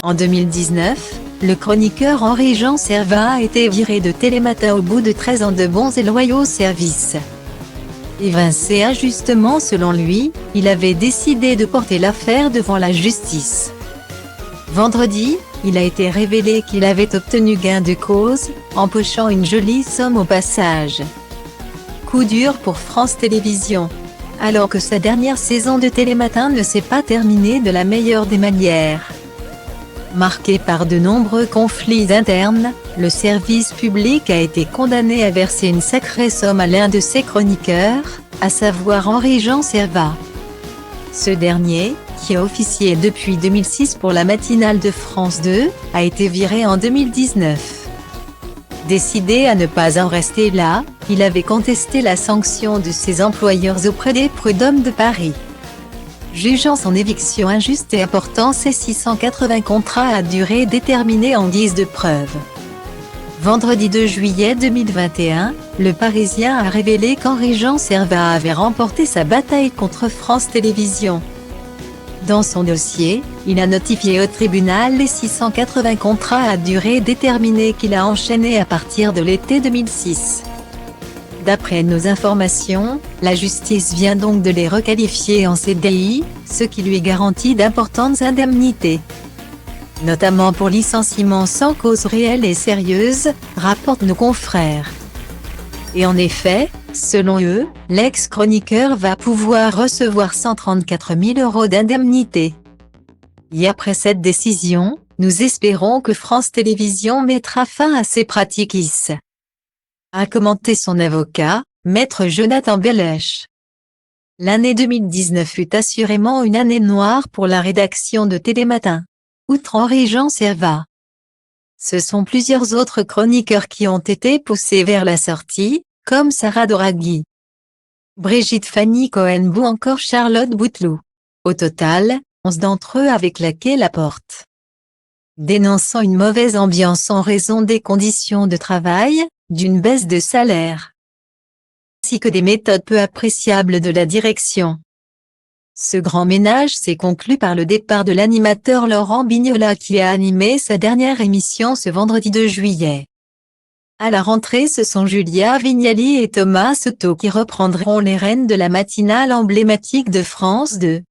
En 2019, le chroniqueur Henri-Jean Servat a été viré de Télématin au bout de 13 ans de bons et loyaux services. Évincé injustement selon lui, il avait décidé de porter l'affaire devant la justice. Vendredi, il a été révélé qu'il avait obtenu gain de cause, empochant une jolie somme au passage. Coup dur pour France Télévisions. Alors que sa dernière saison de Télématin ne s'est pas terminée de la meilleure des manières. Marqué par de nombreux conflits internes, le service public a été condamné à verser une sacrée somme à l'un de ses chroniqueurs, à savoir Henri-Jean Servat. Ce dernier, qui a officié depuis 2006 pour la matinale de France 2, a été viré en 2019. Décidé à ne pas en rester là, il avait contesté la sanction de ses employeurs auprès des prud'hommes de Paris. Jugeant son éviction injuste et apportant ses 680 contrats à durée déterminée en guise de preuve. Vendredi 2 juillet 2021, le Parisien a révélé qu'Henri-Jean Servat avait remporté sa bataille contre France Télévisions. Dans son dossier, il a notifié au tribunal les 680 contrats à durée déterminée qu'il a enchaînés à partir de l'été 2006. D'après nos informations, la justice vient donc de les requalifier en CDI, ce qui lui garantit d'importantes indemnités. Notamment pour licenciement sans cause réelle et sérieuse, rapportent nos confrères. Et en effet, selon eux, l'ex-chroniqueur va pouvoir recevoir 134 000 € d'indemnité. Et après cette décision, nous espérons que France Télévisions mettra fin à ces pratiques, a commenté son avocat, maître Jonathan Bellèche. L'année 2019 fut assurément une année noire pour la rédaction de Télématin. Outre Henri-Jean Servat, ce sont plusieurs autres chroniqueurs qui ont été poussés vers la sortie, comme Sarah Doraghi, Brigitte Fanny Cohen ou encore Charlotte Bouteloup. Au total, 11 d'entre eux avaient claqué la porte, dénonçant une mauvaise ambiance en raison des conditions de travail, d'une baisse de salaire, ainsi que des méthodes peu appréciables de la direction. Ce grand ménage s'est conclu par le départ de l'animateur Laurent Bignola qui a animé sa dernière émission ce vendredi 2 juillet. À la rentrée, ce sont Julia Vignali et Thomas Soto qui reprendront les rênes de la matinale emblématique de France 2.